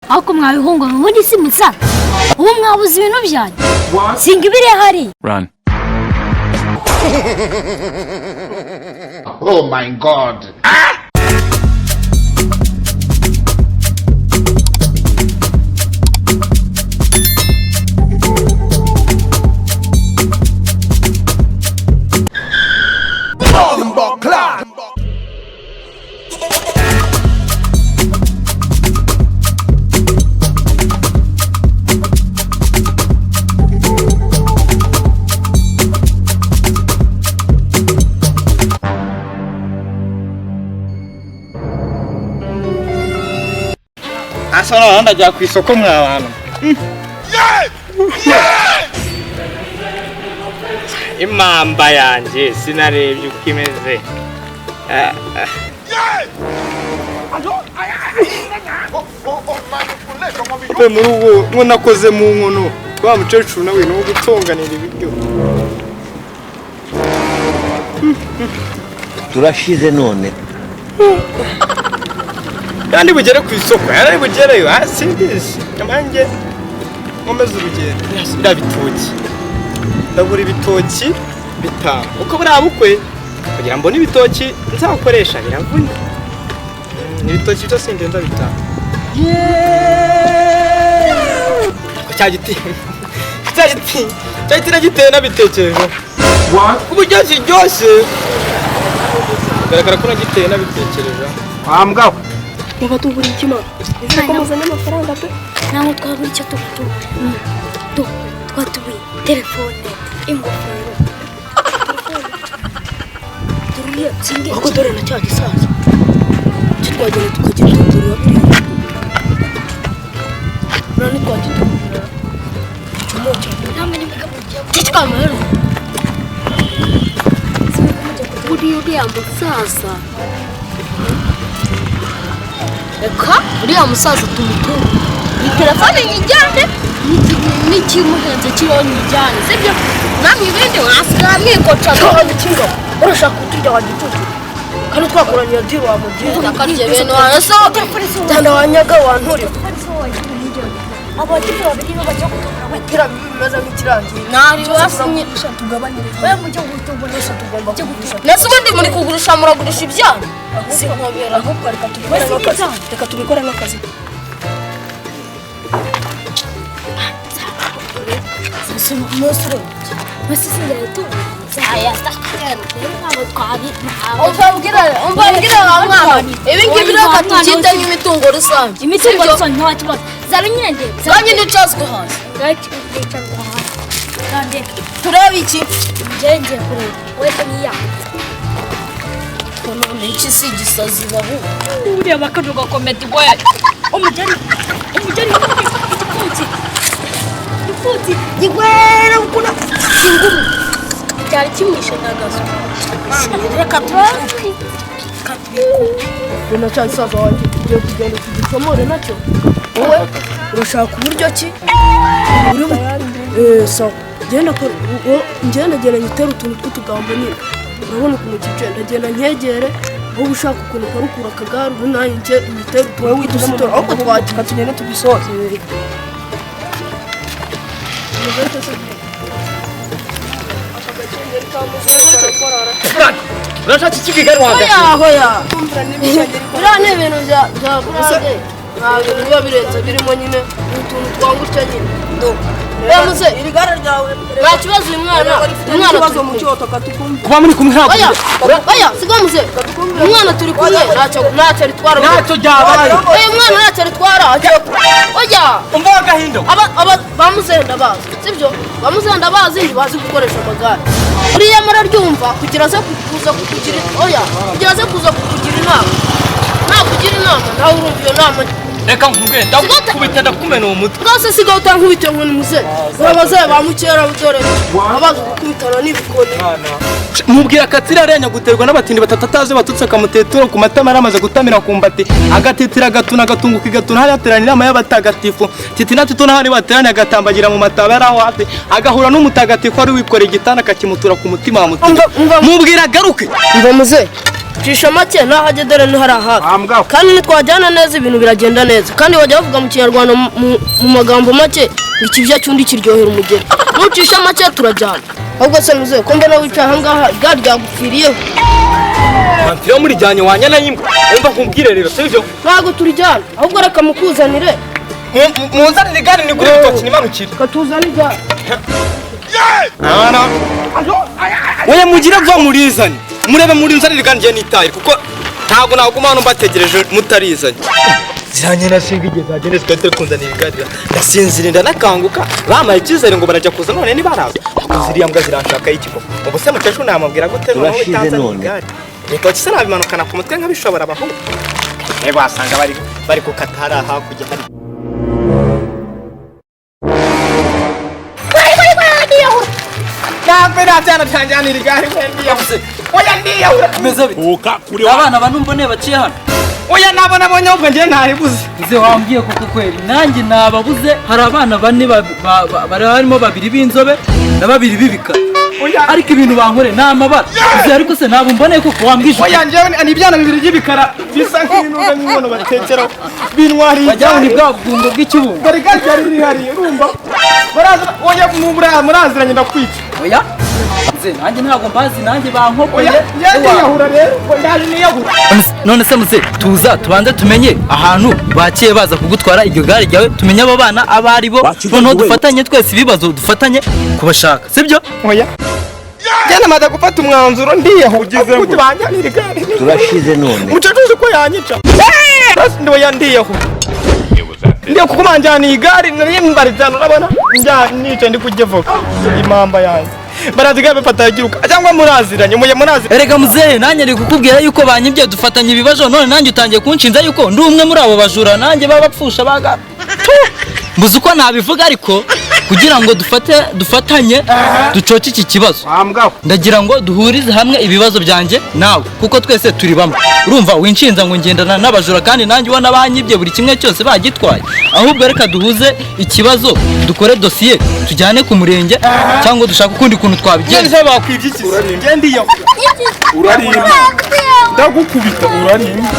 ako mwabihungo ubundi si musa ubu mwabuze ibintu byanyu singa ibire hari Run. Oh my God. Asana handa jya ku isoko mwabantu. Imamba yanjye sinarebye uko imeze. Mu rugo ngo nakoze mu nkono wa mucecuru nawe no gutonganira ibiryo. Turashize none. Kandi bugere ku isoko yarari bugereyo hasi ndisi amanjye nkomeza urugendo ndabitoki ndagura ibitoki bitanu uko burabukwe kugira mbone ibitoki nzakoresha biravuna ibitoki byo sindenza bitanu cyagiti nagiteye nabitekereje uburyo kiryoshye garagara ko nagiteye nabitekereje wambwa Muba tugura ikima. Ese ko muzanye amafaranga pe? naho twagura icyo twatubi telefone ingofero turiya tsinge Ako dore na cya gisaza. Twagera tukagenda tugura. Nani twagenda tugura. Chumocha. namenye mukabujya Tikamera. Uriya musaza. Eka uriya musaza tumutura. Ni telefone nyijyane n'ikimuhenze kiriho nyijyane sibyo namwe ibindi wasiga mwikoca n'abikinga urashaka kuturya wagicucu kandi twakoranye diro wa mugiye nakarye bene waraso cyane wanyaga wanturi abakiri babiri bajya kutura batira bimaze nk'ikirangiye nari wasinye tugabanire we mujye gutubonesha tugomba kugurisha nese ubundi muri kugurisha muragurisha ibyana sinkobera ahubwo reka tubikore n'akazi Umbabwira wa mwana ibi ngibi reka tubyita nk'imitungo rusange imitungo rusange nta kibazo zabinyenge zanyine ucazwe hasi turebe iki ngenge kureba wese niya none iki si gisazi bahu uriya bakajuga komedi boy umugeni ifuti igwera ukuna inguru cyari kimwishe ndagazo reka turazi Bona cyane saza wanjye tugiye kugenda tugisomore nacyo wowe urashaka uburyo ki so ngenda ngitera utuntu tw'utugambo nyine urabona ukuntu kicaye ndagenda nkegere aho ushaka ukuntu ukarukura akagare ubu nanjye ngitera utuntu tw'udusitora ahubwo twakika tugenda tubisoze urashaka iki kigari wanjye hoya biriya ni ibintu bya burade ntabwo biba birenze birimo nyine utuntu twangutya nyine Bamuze iri gare ryawe nta kibazo uyu mwana kibazo mu cyoto katukumva kuba muri kumwe ntabwo oya sigamuze umwana turi kumwe ntacyo ritwara ntacyo ryabaye uyu mwana ntacyo ritwara oya umva agahindo bamuzenda bazi sibyo bamuzenda bazi ntibazi gukoresha amagare uriya muraryumva kugira aze kuza kukugira inama nakugira inama nawe urumva iyo nama reka nkubwire ndakubita ndakumena uwo mutwe rwose sigaho utankubita nkoni muze urabazaye ba mukera butore abazi gukubitana n'ibikoni mubwira akatsira arenya guterwa n'abatindi batatu atazi batutse akamutetura ku matama yaramaze gutamira ku mbati agatitira agatuna agatunguka igatuna hari haterana inama y'abatagatifu titi na tito n'ahari bateranye agatambagira mu mataba yari aho hafi agahura n'umutagatifu wari wikoreye igitanda akakimutura ku mutima wa mutima mubwira agaruke ngo muze cisha make nahajye dore ni hari hafi kandi nitwajyana neza ibintu biragenda neza kandi bajya bavuga mu kinyarwanda mu magambo make ikibya cyundi kiryohera umugeni nucisha make turajyana ahubwo se muze ko mbona wicaye ahangaha igare ryagupfiriyeho mpamvira muri jyanye wanya na nyimbwa umva kumbwire rero sivyo ntabwo turijyana ahubwo reka mukuzanire munzanire igare ni kuri bitoki nimanukire katuzana igare oya mugire va murizanye murebe muri nzanire igare ngiye nitaye kuko ntabwo naguma hano mbategereje mutarizanye ziranye nashinga igihe zagende zigahita kunzanira igare ndasinzira ndanakanguka bampaye icyizere ngo barajya kuza none ntibaraza ariko ziriya mbwa ziranshaka y'ikiko ubu se mukecuru namubwira gute noneho bitanzaniye igare ibitoki se nabimanukana ku mutwe nk'abishobora abahungu wasanga bari ku katara hakurya hari ntabwo irabyana byanjyanira igare ndiyabuze oya ndiyahura meze bite abana banumbone baciye hano oya nabona abonye ahubwo njye ntayibuze uze wambwiye kuko kweli nanjye nababuze hari abana bane bari harimo babiri b'inzobe na babiri b'ibikara ariko ibintu bankore ni amabara uze ariko se ntabwo mboneye kuko wambwije oya njyewe ni ibyana bibiri by'ibikara bisa nk'ibintu nk'inkono batekeraho bintwariye bajyaho ni bwa bwungo bw'ikibuno dore igare ryari rihariye urumva oya muraziranye ndakwica oya uze nanjye ntabwo mbazi nanjye bankokoye ndiyahura rero ndaje niyahura none se muze tuza tubanze tumenye ahantu bakiye baza kugutwara iryo gare ryawe tumenye abo bana abo ari bo noneho dufatanye twese ibibazo dufatanye kubashaka sibyo oya njye namaze gufata umwanzuro ndiyahura kuko banjyanira igare turashize none umucacuzi ko yanyica oya ndiyahura ndiyo kuko banjyaniye igare nari mbarizana urabona nicaye ndi kurya voka impamba yanjye barazigaye bafata yagiruka cyangwa muraziranye muraziranye erega muzehe nanjye ndi kukubwira yuko banyibye dufatanye ibibazo none nanjye utangiye kunshinza yuko ndi umwe muri abo bajura nanjye babapfusha baga mbuze uko nabivuga ariko kugira ngo dufatanye ducoce iki kibazo ndagira ngo duhurize hamwe ibibazo byanjye nawe kuko twese turi bamwe urumva winshinza ngo ngendana n'abajura kandi nanjye ubona banyibye buri kimwe cyose bagitwaye ahubwo reka duhuze ikibazo dukore dosiye tujyane ku murenge cyangwa dushaka ukundi kuntu twabigenza bakwibye iki ngendiye urarimba ndagukubita urarimba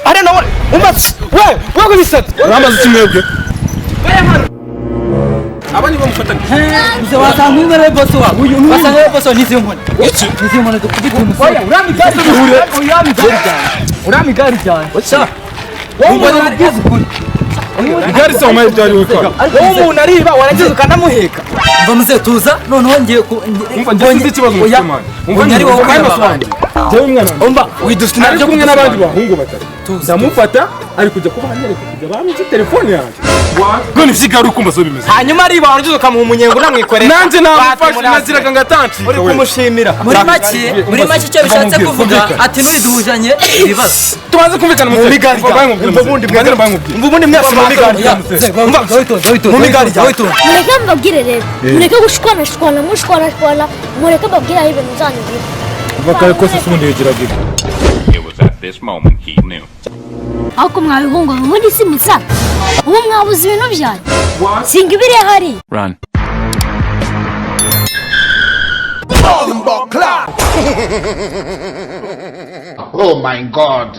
ari nawe umatse we bisatse uramaze kimwebwe abandi bamufatanye uze wasanga umwe boss wa uyu wasanga boss wa nizi nkone nizi nkone dukubita umusore urami gari cyane wacha wowe nabwiza ukuri igari se umaye byari wikora wowe umuntu ariba warangiza ukanamuheka mva muze tuza noneho ngiye mbonye ikibazo mu cyumana umva nyari wowe kandi masobanyi jewe umwana umva widufite nabyo kumwe n'abandi bahungu batatu ndamufata ari kujya kuba hanyereka kujya bamutse telefone yanjye ngo ni vyigari ukumva so bimeze hanyuma ariba warangiza ukamuha umunyengo namwikorera nanje namufashe naziraga ngatanci uri kumushimira muri make icyo bishatse kuvuga ati ntiduhujanye ibibazo tubanze kumvikana mu migari ubundi mwese mu migari mu migari mureke mbabwire rero mureke gushwana mureke mbabwire aho ibintu zanyu biri bakare kose sundi yigira gito This moment he knew. ahubwo mwabihunga ubundi si musa ubu mwabuze ibintu byanyu singa ibiri hari Run. Oh my god